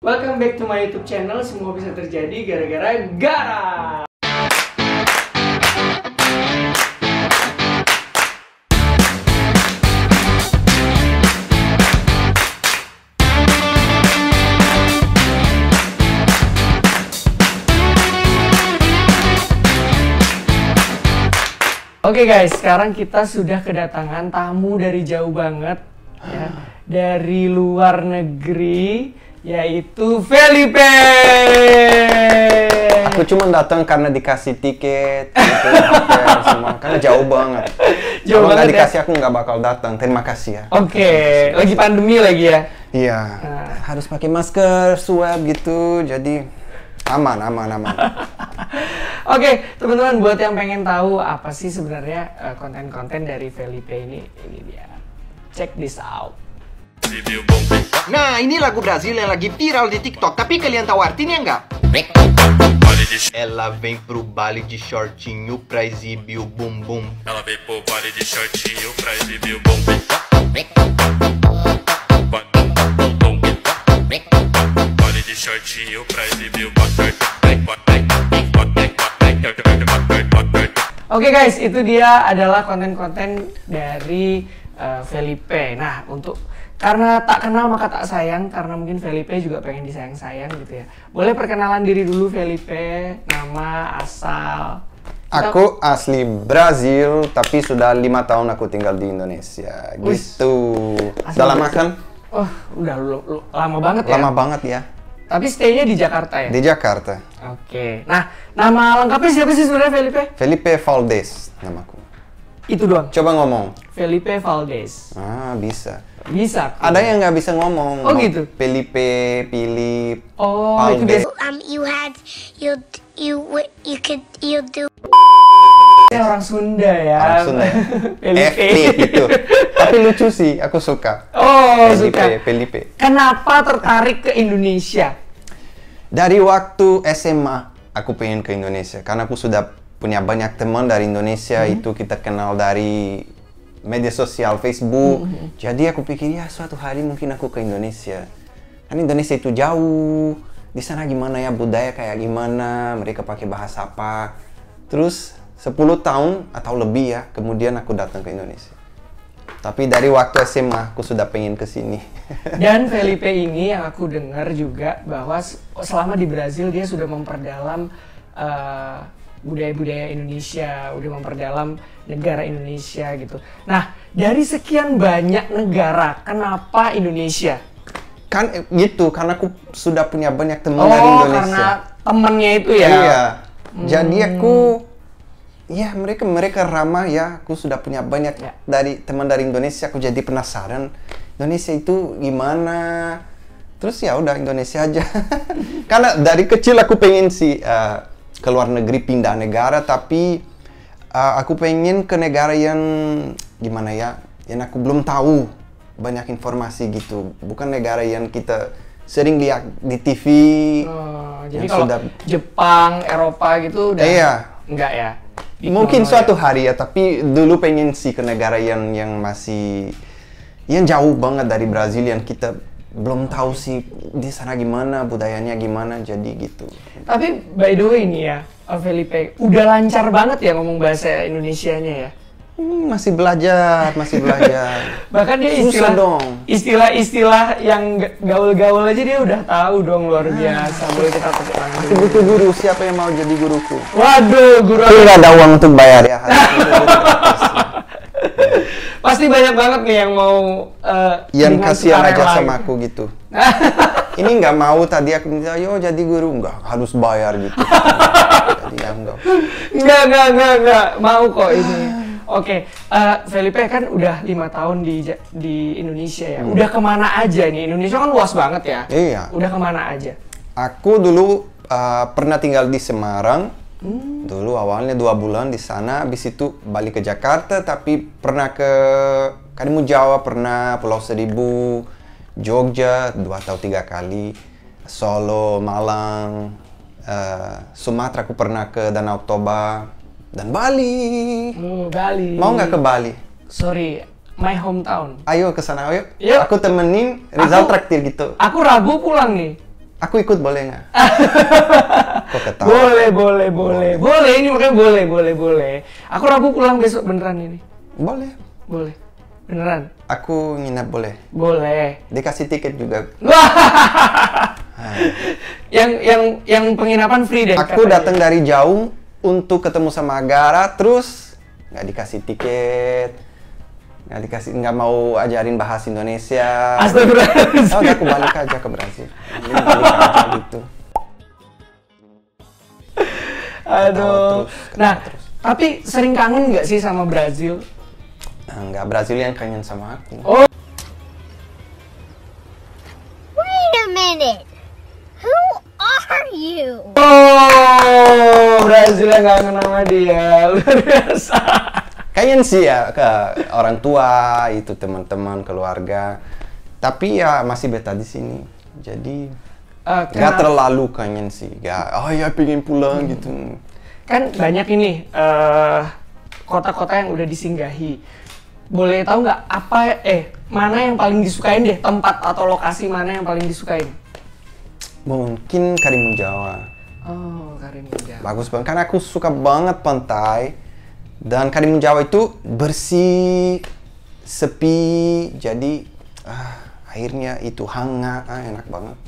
Welcome back to my YouTube channel. Semua bisa terjadi gara-gara Gara. Oke guys, sekarang kita sudah kedatangan tamu dari jauh banget ya, dari luar negeri, yaitu Felipe. Aku cuma datang karena dikasih tiket, gitu, hotel semua, karena jauh banget. Kalau nggak dikasih aku nggak bakal datang. Terima kasih ya. Oke, lagi pandemi lagi ya? Iya, harus pakai masker, swab gitu, jadi aman. Oke, teman-teman, buat yang pengen tahu apa sih sebenarnya konten-konten dari Felipe ini dia. Check this out. Nah, ini lagu Brazil yang lagi viral di TikTok, tapi kalian tahu artinya nggak? Ela vem pro baile de shortinho pra exibir o bumbum. Ela vem pro baile de shortinho pra exibir o bumbum. Baile de shortinho pra exibir o bumbum. Oke guys, itu dia adalah konten-konten dari Felipe. Nah, karena tak kenal maka tak sayang, karena mungkin Felipe juga pengen disayang-sayang gitu ya. Boleh perkenalan diri dulu Felipe, nama, asal. Aku asli Brazil, tapi sudah 5 tahun aku tinggal di Indonesia. Gitu. Udah lama kan? Oh, udah lama banget ya? Lama banget ya. Tapi stay-nya di Jakarta ya? Di Jakarta. Oke. Nah, nama lengkapnya siapa sih sebenarnya Felipe? Felipe Valdez namaku. Itu doang? Coba ngomong. Felipe Valdez. Bisa. Bisa. Ada yang nggak bisa ngomong. Oh gitu? Felipe, Philip, oh, Valdez. itu biasa. You do. Orang Sunda ya. Orang Sunda. FP gitu. Tapi lucu sih, aku suka. Oh, Felipe, suka. Felipe. Kenapa tertarik ke Indonesia? Dari waktu SMA, aku pengen ke Indonesia. Karena aku sudah punya banyak teman dari Indonesia. Itu kita kenal dari media sosial, Facebook. Jadi aku pikir, ya suatu hari mungkin aku ke Indonesia. Kan Indonesia itu jauh. Di sana gimana ya, budaya kayak gimana, mereka pakai bahasa apa. Terus 10 tahun atau lebih ya, kemudian aku datang ke Indonesia. Tapi dari waktu SMA aku sudah pengen ke sini. Dan Felipe ini yang aku dengar juga bahwa selama di Brazil dia sudah memperdalam budaya-budaya Indonesia, udah memperdalam negara Indonesia gitu. Nah, dari sekian banyak negara, kenapa Indonesia? Kan gitu, karena aku sudah punya banyak teman dari Indonesia. Karena temennya itu ya? Iya. Jadi aku, ya mereka ramah ya. Aku sudah punya banyak dari teman dari Indonesia. Aku jadi penasaran Indonesia itu gimana. Terus ya udah Indonesia aja. Karena dari kecil aku pengen sih ke luar negeri, pindah negara. Tapi aku pengen ke negara yang gimana ya, yang aku belum tahu banyak informasi gitu. Bukan negara yang kita sering lihat di TV. Jadi kalau Jepang, Eropa gitu udah enggak ya? Mungkin suatu hari ya, tapi dulu pengen sih ke negara yang yang jauh banget dari Brazil, yang kita belum tahu sih di sana gimana, budayanya gimana, jadi gitu. Tapi by the way nih ya, Felipe, udah lancar banget ya ngomong bahasa Indonesianya ya? Masih belajar. Bahkan dia istilah yang gaul-gaul aja dia udah tahu dong, luar biasa. Boleh kita tepuk tangan. Aku butuh guru, siapa yang mau jadi guruku? Waduh, guru. Tapi nggak ada uang untuk bayar ya. Pasti banyak banget nih yang mau yang kasihan aja sama aku gitu. Ini nggak mau, tadi aku minta, yo jadi guru, nggak harus bayar gitu. Jadi ya Enggak mau kok ini. Oke, Felipe kan udah 5 tahun di Indonesia ya. Udah kemana aja nih? Indonesia kan luas banget ya. Iya. Udah kemana aja? Aku dulu pernah tinggal di Semarang. Dulu awalnya 2 bulan di sana. Habis itu balik ke Jakarta. Tapi pernah ke Karimun Jawa, pernah Pulau Seribu, Jogja 2 atau 3 kali. Solo, Malang, Sumatera aku pernah ke Danau Toba. Dan Bali. Bali. Mau nggak ke Bali? Sorry, my hometown. Ayo ke sana, ayo. Yuk. Aku temenin, Rizal traktir gitu. Aku Rabu pulang nih. Aku ikut boleh nggak? Kok ketawa? Boleh. Ini makanya boleh. Aku Rabu pulang besok beneran ini. Boleh. Beneran. Aku nginep boleh. Boleh. Dikasih tiket juga. yang penginapan free deh. Aku datang dari jauh untuk ketemu sama Agara, terus nggak dikasih tiket, nggak mau ajarin bahasa Indonesia. Astagfirullahaladzim. Udah aku balik aja ke Brasil. Ini balik aja gitu. Aduh. Ketawa terus. Tapi sering kangen nggak sih sama Brazil? Nggak, Brazilian kangen sama aku. Oh. Wait a minute. Who are you? Oh, Brazil yang kangen sama dia. Luar biasa. Kangen sih ya ke orang tua, itu teman-teman, keluarga. Tapi ya masih betah di sini. Jadi nggak terlalu kangen sih. Oh ya pengen pulang gitu. Kan banyak ini kota-kota yang udah disinggahi. Boleh tahu nggak mana yang paling disukain deh, tempat atau lokasi mana yang paling disukain? Mungkin Karimun Jawa. Oh, Karimun Jawa. Bagus banget, karena aku suka banget pantai. Dan Karimun Jawa itu bersih, sepi, jadi airnya itu hangat, enak banget.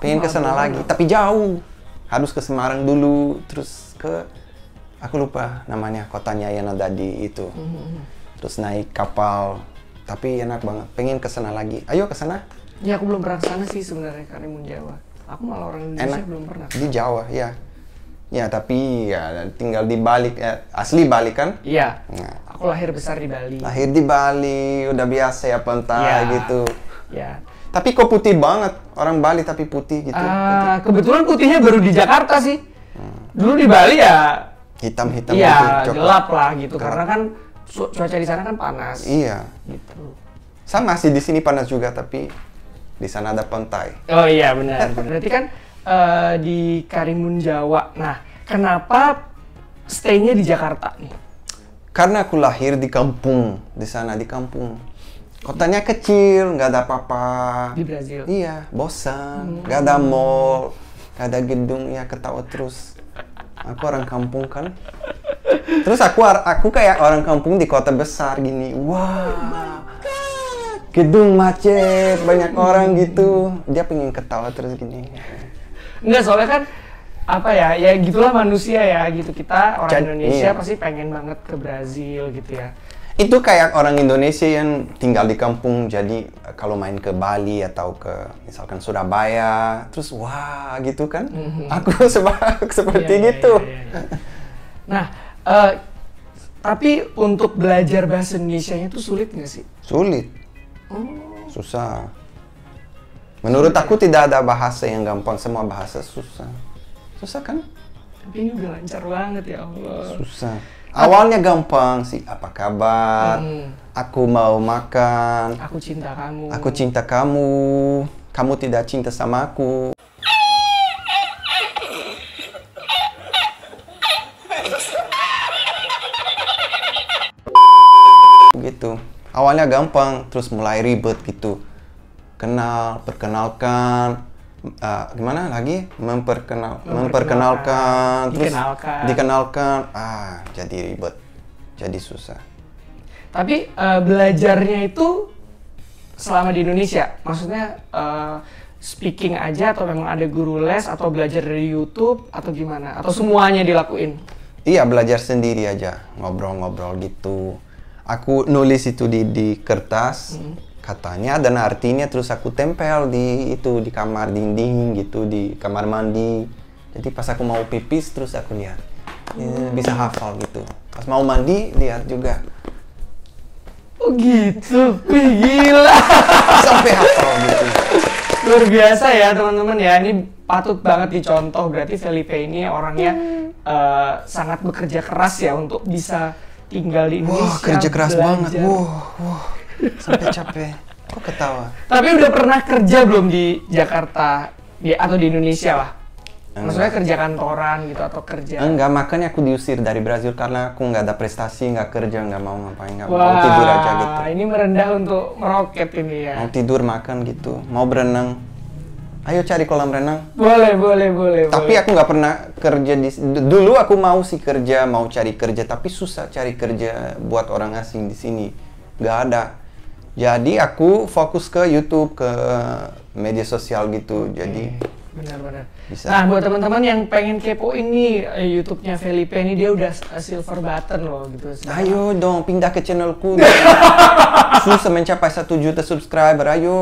Pengen ke sana lagi, tapi jauh. Harus ke Semarang dulu, terus ke aku lupa namanya kotanya yang ada di itu. Terus naik kapal, tapi enak banget. Pengen ke sana lagi. Ayo ke sana. Ya aku belum pernah ke sana sih sebenarnya, Karimun Jawa. Aku malah orang Indonesia Enak. belum pernah. Di Jawa, ya. Ya, tapi ya tinggal di Bali, asli Bali kan? Iya. Nah, Aku lahir besar di Bali. lahir di Bali, udah biasa ya pantai Ya. gitu. Ya. Tapi kok putih banget, orang Bali tapi putih gitu. Kebetulan putihnya baru di Jakarta sih. Dulu di Bali ya Hitam-hitam iya, gitu, coklat. gelap lah gitu. Gelap. Karena kan cuaca di sana kan panas. Iya. Gitu. Sama sih di sini panas juga, tapi di sana ada pantai. Oh iya benar. Berarti kan di Karimun Jawa. Nah, kenapa stay-nya di Jakarta nih? Karena aku lahir di kampung, di sana di kampung. Kotanya kecil, nggak ada apa-apa. Di Brazil. Iya, bosan. Nggak ada mall, nggak ada gedung, ya ketawa terus. Aku orang kampung kan. Terus aku kayak orang kampung di kota besar gini. Wah, gedung macet, banyak orang gitu. Dia pengen ketawa terus gini. Enggak, soalnya kan apa ya gitulah manusia ya gitu. Kita orang Indonesia iya. pasti pengen banget ke Brazil gitu ya. Itu kayak orang Indonesia yang tinggal di kampung, jadi kalau main ke Bali atau ke misalkan Surabaya, terus wah gitu kan. Aku seperti Iya, gitu. iya. Nah, tapi untuk belajar bahasa Indonesianya itu sulit nggak sih? Sulit. Susah. Menurut aku tidak ada bahasa yang gampang, semua bahasa susah. Susah kan? Tapi ini udah lancar banget ya Allah. Susah. Awalnya gampang sih, apa kabar? Aku mau makan. Aku cinta kamu. Aku cinta kamu. Kamu tidak cinta sama aku. Gitu. Awalnya gampang, terus mulai ribet gitu. Perkenalkan, gimana lagi? Memperkenalkan, terus dikenalkan. Jadi ribet, jadi susah. Tapi belajarnya itu selama di Indonesia, maksudnya speaking aja atau memang ada guru les atau belajar dari YouTube atau gimana? Atau semuanya dilakuin? Iya, belajar sendiri aja, ngobrol-ngobrol gitu. Aku nulis itu di kertas, katanya dan artinya, terus aku tempel di kamar dinding gitu, di kamar mandi. Jadi pas aku mau pipis terus aku lihat, bisa hafal gitu. Pas mau mandi lihat juga. Oh gitu, wih gila. Sampai hafal gitu. Luar biasa ya teman-teman ya, ini patut banget dicontoh. Berarti Felipe ini orangnya sangat bekerja keras ya untuk bisa tinggal di Indonesia. Wah, kerja keras belajar. banget. Wah, sampai capek. Kok ketawa? Tapi udah pernah kerja belum di Jakarta atau di Indonesia lah? Maksudnya kerja kantoran gitu atau kerja? Enggak, makanya aku diusir dari Brazil karena aku nggak ada prestasi, nggak kerja, nggak mau ngapain, nggak mau tidur aja gitu. Ini merendah untuk meroket ini ya. Mau tidur, makan gitu, mau berenang. Ayo cari kolam renang. Boleh. Tapi aku nggak pernah kerja dulu aku mau sih kerja, mau cari kerja, tapi susah cari kerja buat orang asing di sini. Nggak ada. Jadi aku fokus ke YouTube, ke media sosial gitu. Jadi benar. bisa. Nah, buat teman-teman yang pengen kepoin nih YouTube-nya Felipe ini, dia udah silver button loh gitu. Ayo dong pindah ke channelku. Susah mencapai 1 juta subscriber. Ayo.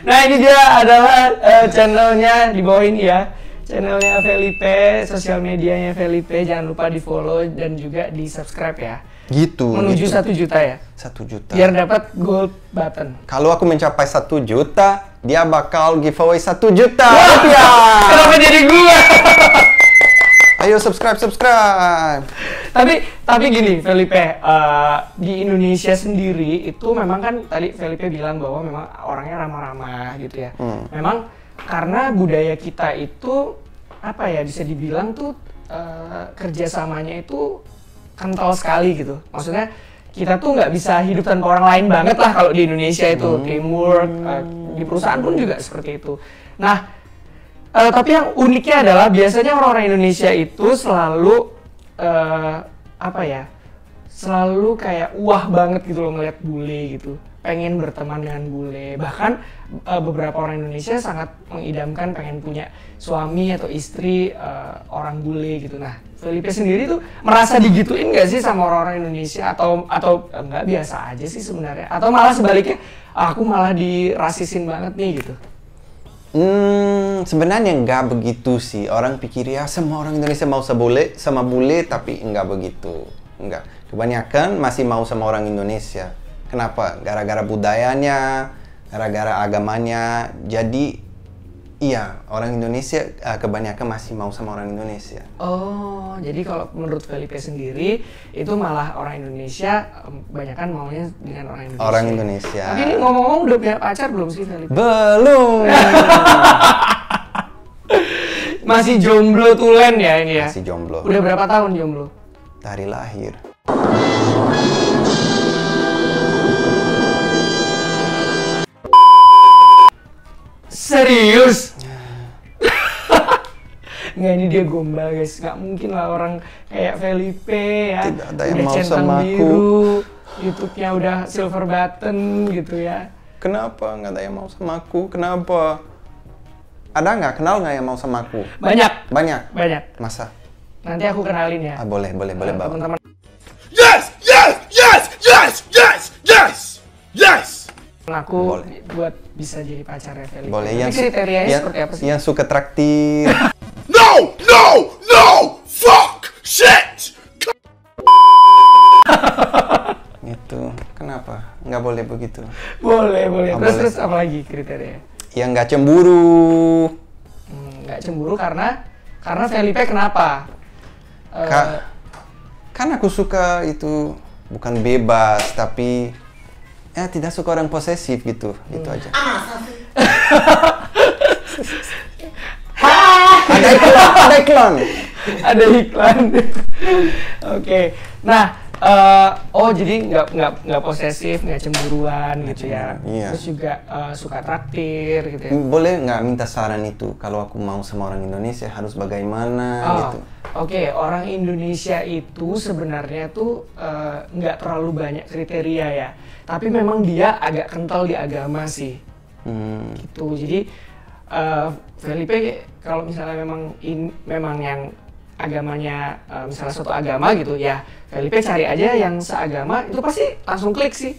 Nah, ini dia adalah channelnya di bawah ini ya. Channelnya Felipe, sosial medianya Felipe, jangan lupa di-follow dan juga di-subscribe ya. Gitu. Menuju gitu. 1 juta ya. 1 juta. Biar dapat gold button. Kalau aku mencapai 1 juta, dia bakal giveaway 1 juta rupiah. Kenapa jadi gua? Ayo subscribe. Tapi gini Felipe, di Indonesia sendiri itu memang kan tadi Felipe bilang bahwa memang orangnya ramah-ramah gitu ya. Memang karena budaya kita itu apa ya, bisa dibilang tuh kerjasamanya itu kental sekali gitu. Maksudnya kita tuh nggak bisa hidup tanpa orang lain banget lah kalau di Indonesia itu. Teamwork, di perusahaan pun juga seperti itu. Nah, tapi yang uniknya adalah biasanya orang-orang Indonesia itu selalu apa ya, selalu kayak wah banget gitu loh ngeliat bule gitu, pengen berteman dengan bule. Bahkan beberapa orang Indonesia sangat mengidamkan pengen punya suami atau istri orang bule gitu. Nah, Felipe sendiri tuh merasa digituin nggak sih sama orang-orang Indonesia, atau nggak, biasa aja sih sebenarnya, atau malah sebaliknya aku malah dirasisin banget nih gitu? Sebenarnya nggak begitu sih. Orang pikir ya semua orang Indonesia mau sama bule, tapi nggak begitu. Nggak. Kebanyakan masih mau sama orang Indonesia. Kenapa? Gara-gara budayanya, gara-gara agamanya. Jadi iya, orang Indonesia kebanyakan masih mau sama orang Indonesia. Oh, jadi kalau menurut Felipe sendiri itu malah orang Indonesia kebanyakan maunya dengan orang Indonesia. Orang Indonesia. Tapi ini ngomong-ngomong udah punya pacar belum sih Felipe? Belum. Masih jomblo tulen ya ini ya? Masih jomblo. Udah berapa tahun jomblo? Dari lahir. Serius? Nggak, ini dia gombal guys, nggak mungkin lah orang kayak Felipe ya. Tidak ada yang udah mau centang sama aku. biru, YouTube-nya udah silver button gitu ya. Kenapa nggak ada yang mau sama aku? Kenapa? Ada nggak? Kenal nggak yang mau sama aku? Banyak. Banyak. Masa? Nanti aku kenalin ya. Boleh bawa. Teman-teman. Yes! Aku Boleh. buat bisa jadi pacarnya Felipe. Boleh. Tapi kriterianya seperti apa sih? Yang suka traktir. No! Fuck! Shit! Gitu. Kenapa? Nggak boleh begitu. Boleh. boleh. Terus apa lagi kriterianya? Yang nggak cemburu. Nggak cemburu karena Felipe kenapa? Kan aku suka itu bukan bebas, tapi ya tidak suka orang posesif gitu. Gitu aja. Ada iklan. Ada iklan. Oke. Nah, jadi nggak posesif, nggak cemburuan gitu ya. Iya. Terus juga suka traktir gitu ya. Boleh nggak minta saran itu? Kalau aku mau sama orang Indonesia harus bagaimana gitu? Oke, orang Indonesia itu sebenarnya tuh nggak terlalu banyak kriteria ya. Tapi memang dia agak kental di agama sih. Gitu. Jadi Felipe kalau misalnya memang yang agamanya misalnya suatu agama gitu ya, Felipe cari aja yang seagama, itu pasti langsung klik sih.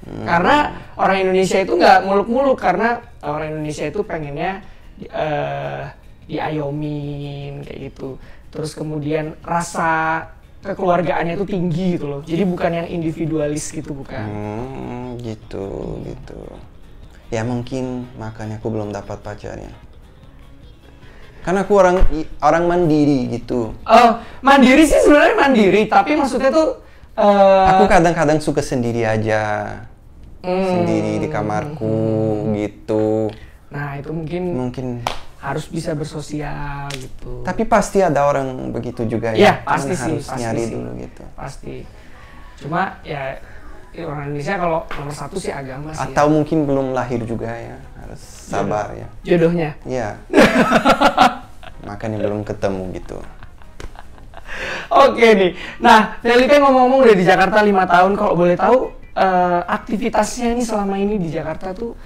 Karena orang Indonesia itu nggak muluk-muluk, karena orang Indonesia itu pengennya diayomin kayak gitu. Terus kemudian rasa kekeluargaannya itu tinggi gitu loh. Jadi bukan yang individualis gitu, bukan. Gitu. Ya mungkin makanya aku belum dapat pacarnya. Karena aku orang mandiri gitu. Mandiri sih sebenarnya mandiri, tapi maksudnya tuh aku kadang-kadang suka sendiri aja. Sendiri di kamarku gitu. Nah, itu mungkin harus bisa bersosial gitu. Tapi pasti ada orang begitu juga ya. Iya, pasti sih, harus pasti nyari sih. dulu gitu. Pasti. Cuma ya orang Indonesia kalau nomor satu sih agama sih. Atau mungkin belum lahir juga ya, harus sabar ya. Jodohnya. Iya. Makanya belum ketemu gitu. Oke nih. Nah, Felipe ngomong-ngomong udah di Jakarta 5 tahun. Kalau boleh tahu aktivitasnya nih selama ini di Jakarta tuh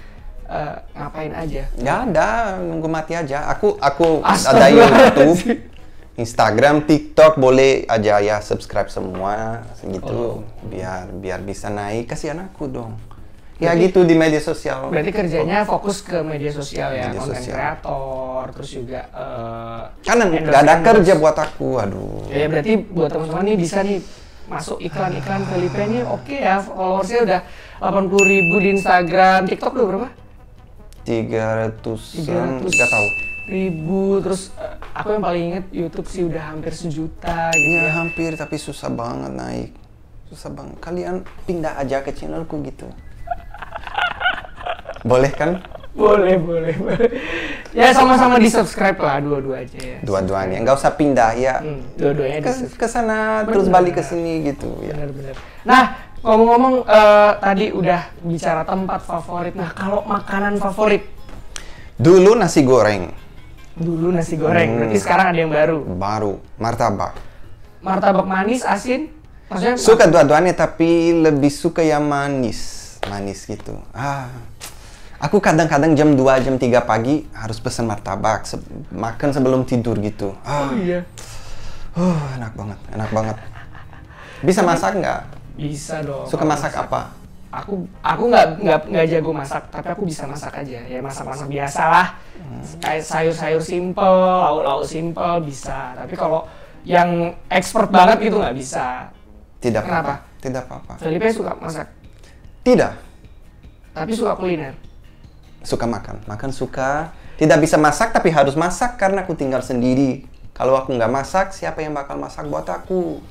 ngapain aja? Nggak ada, nunggu mati aja. Aku ada YouTube, Instagram, TikTok, boleh aja ya subscribe semua segitu biar bisa naik. Kasihan aku dong. Ya Berarti- gitu di media sosial. Berarti kerjanya fokus ke media sosial ya, Media konten sosial. kreator, terus juga Kan nggak ada kerja buat aku, aduh. Ya berarti buat teman-teman nih bisa nih masuk iklan-iklan Felipe nih oke ya, followersnya udah 80.000 di Instagram, TikTok udah berapa? 300-an, nggak tahu. Ribu, terus aku yang paling inget YouTube sih udah hampir 1 juta gitu Iya ya. hampir, tapi susah banget naik. Susah banget. Kalian pindah aja ke channelku gitu. Boleh kan? Boleh. Ya sama-sama di subscribe lah, dua-dua aja ya. Dua-duanya. Nggak usah pindah ya. Dua-duanya di Ke sana terus Bener. balik ke sini gitu ya. Benar-benar. Nah, ngomong-ngomong tadi udah bicara tempat favorit. Nah, kalau makanan favorit Dulu nasi goreng, dulu nasi goreng. Berarti sekarang ada yang baru. baru martabak. Martabak manis, asin. Maksudnya Suka dua-duanya tapi lebih suka yang manis, manis gitu. Aku kadang-kadang jam 2, jam 3 pagi harus pesan martabak, makan sebelum tidur gitu. Oh iya. Enak banget. Bisa masak nggak? Bisa dong. Suka kalau masak apa? Aku nggak jago masak, tapi aku bisa masak aja. Ya masak biasa lah. Kayak sayur-sayur simple, lauk-lauk simple bisa. Tapi kalau yang expert banget gitu nggak bisa. Tidak Kenapa? apa-apa. Tidak apa-apa. Felipe suka masak, Tidak. tapi suka kuliner. Suka makan. Makan suka. Tidak bisa masak tapi harus masak karena aku tinggal sendiri. Kalau aku nggak masak, siapa yang bakal masak buat aku?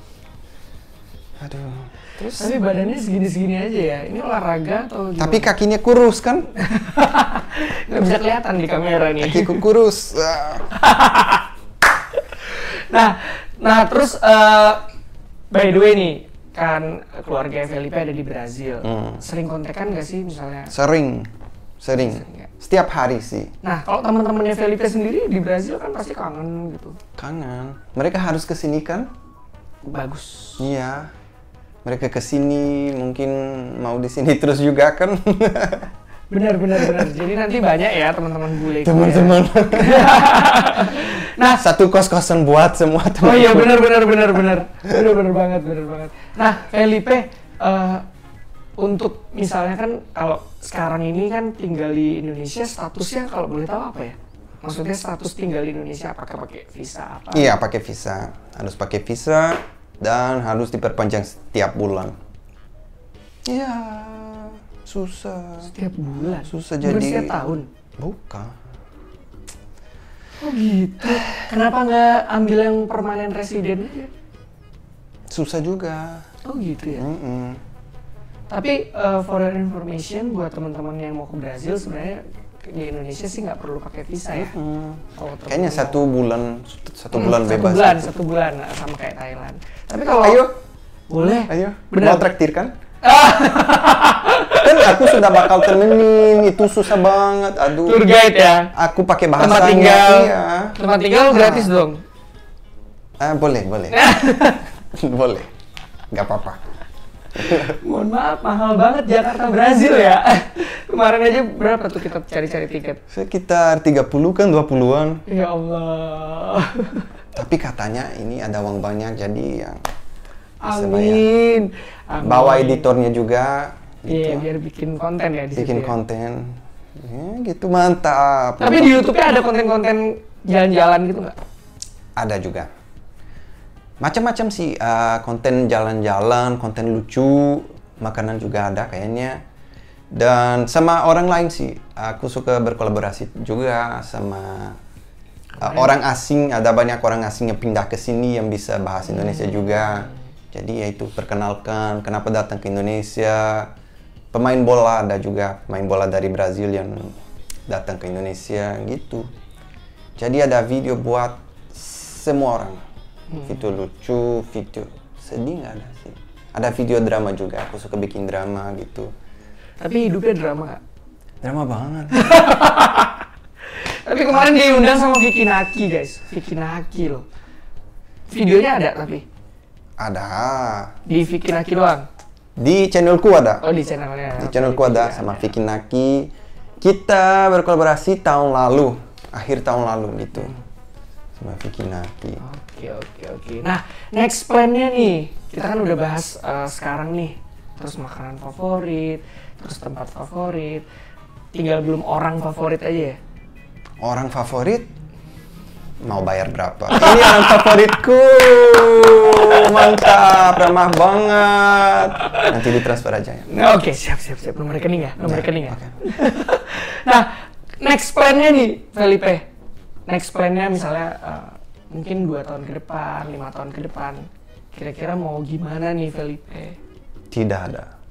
Aduh. Terus Tapi badannya segini-segini aja ya. Ini olahraga atau gimana? tapi kakinya kurus kan? nggak bisa kelihatan di kamera nih. Kakiku kurus. Nah terus by the way nih, kan keluarga Felipe ada di Brazil. Sering kontekan nggak sih misalnya? Sering. ya? Setiap hari sih. Nah kalau teman-temannya Felipe sendiri di Brazil kan pasti kangen gitu. Kangen. Mereka harus kesini kan? Bagus. Iya. Mereka kesini mungkin mau di sini terus juga kan? Benar. Jadi nanti banyak ya teman-teman bule. Teman-teman. Nah, Satu kos-kosan buat semua oh teman. iya benar banget. Nah, Felipe untuk misalnya kan kalau sekarang ini kan tinggal di Indonesia, statusnya kalau boleh tahu apa ya? Maksudnya status tinggal di Indonesia apakah pakai visa apa? Iya, pakai visa. Harus pakai visa dan harus diperpanjang setiap bulan. Iya, susah. Setiap bulan. Susah Bukan jadi. setiap tahun. Bukan. Oh gitu. Kenapa nggak ambil yang permanen resident aja? Susah juga. Oh gitu ya. Mm-mm. Tapi for your information buat teman-teman yang mau ke Brazil sebenarnya di Indonesia sih nggak perlu pakai visa ya. Kalau Kayaknya teman-teman satu bulan bebas. Satu bulan sama kayak Thailand. Tapi kalau Ayo, boleh. ayo. Benar. Mau traktir kan? Kan aku sudah bakal temenin, itu susah banget. Aduh. Tour guide ya. Aku pakai bahasanya. Tempat tinggal. Iya. Tempat tinggal gratis dong. Boleh. Boleh. Gak apa-apa. Mohon maaf mahal banget Jakarta Brazil ya. Kemarin aja berapa tuh kita cari-cari tiket? Sekitar 30 kan, 20-an. Ya Allah. Tapi katanya ini ada uang banyak, jadi yang bisa bayar. Amin. Bawa editornya juga. Iya, Gitu. biar bikin konten ya di Bikin situ ya. konten. Ya, gitu mantap. Tapi di YouTube-nya ada konten-konten jalan-jalan gitu nggak? Ada juga. Macam-macam sih, konten jalan-jalan, konten lucu, makanan juga ada kayaknya. Dan sama orang lain sih, aku suka berkolaborasi juga sama orang asing. Ada banyak orang asing yang pindah ke sini yang bisa bahasa Indonesia juga. Jadi ya itu, perkenalkan kenapa datang ke Indonesia. Pemain bola ada juga, pemain bola dari Brazil yang datang ke Indonesia gitu. Jadi ada video buat semua orang. Video lucu, video sedih nggak ada sih. Ada video drama juga, aku suka bikin drama gitu. Tapi hidupnya drama nggak? Drama banget. Tapi kemarin diundang sama Vicky Naki guys, Vicky Naki loh. Videonya ada tapi Ada. di Vicky Naki doang. Di channelku ada. Oh di channelnya. Di channelku ada sama Vicky Naki. Kita berkolaborasi tahun lalu, akhir tahun lalu gitu. Sama Vicky Naki. Oke. Nah, next plan-nya nih, kita kan udah bahas sekarang nih, terus makanan favorit, terus tempat favorit, tinggal belum orang favorit aja ya? Orang favorit? Mau bayar berapa? Ini orang favoritku! Mantap, ramah banget. Nanti ditransfer aja ya. Nah, oke, siap. Nomor rekening ya? Oke. Nah, next plan-nya nih, Felipe. Next plan-nya misalnya mungkin 2 tahun ke depan, 5 tahun ke depan. Kira-kira mau gimana nih, Felipe? Tidak ada.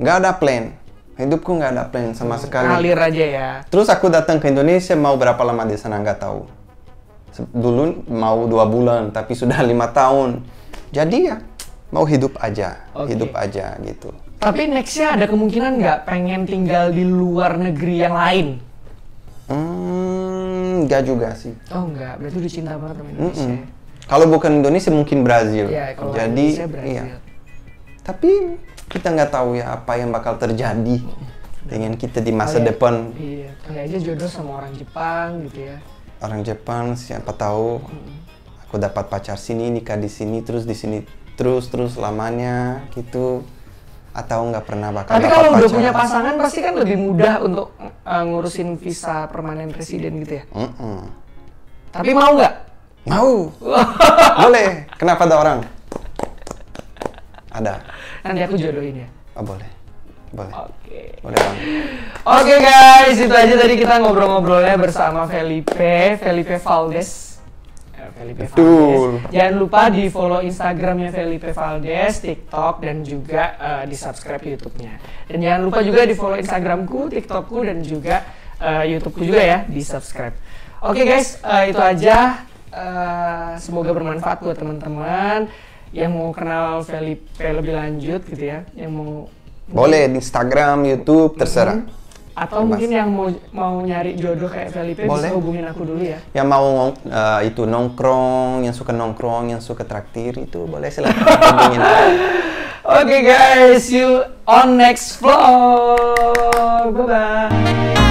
Nggak ada plan. Hidupku nggak ada plan sama sekali. Ngalir aja ya. Terus aku datang ke Indonesia, mau berapa lama di sana nggak tahu. Dulu mau 2 bulan, tapi sudah 5 tahun. Jadi ya, mau hidup aja. Oke. Hidup aja gitu. Tapi nextnya ada kemungkinan nggak pengen tinggal di luar negeri yang lain? Nggak juga sih. Oh enggak, berarti udah cinta banget sama Indonesia. Kalau bukan Indonesia mungkin Brazil. Ya, kalau Jadi, Indonesia Brazil. iya. Tapi kita nggak tahu ya apa yang bakal terjadi dengan kita di masa depan. Iya, kali aja jodoh sama orang Jepang gitu ya. Orang Jepang, siapa tahu aku dapat pacar sini, nikah di sini, terus di sini terus lamanya gitu. Atau nggak pernah bakal Tapi dapat kalau udah pacar. punya pasangan pasti kan lebih mudah untuk ngurusin visa permanen residen gitu ya. Tapi mau nggak? Mau. Boleh. Kenapa ada orang? Ada. Nanti aku jodohin ya. Oh, boleh. Boleh. Oke. Boleh banget. Oke guys, itu aja tadi kita ngobrol-ngobrolnya bersama Felipe Valdes. Felipe Betul. Valdes. Jangan lupa di follow Instagramnya Felipe Valdes, TikTok, dan juga di subscribe YouTube-nya. Dan jangan lupa juga di follow Instagramku, TikTokku, dan juga YouTube-ku juga ya, di subscribe. Oke guys, itu aja. Semoga bermanfaat buat teman-teman yang mau kenal Felipe lebih lanjut gitu ya, yang mau Boleh di Instagram, YouTube, terserah. atau mungkin yang mau nyari jodoh kayak Felipe Boleh. bisa hubungin aku dulu ya. Yang mau itu nongkrong, yang suka traktir itu boleh silakan hubungin. Oke guys, see you on next vlog. Bye bye.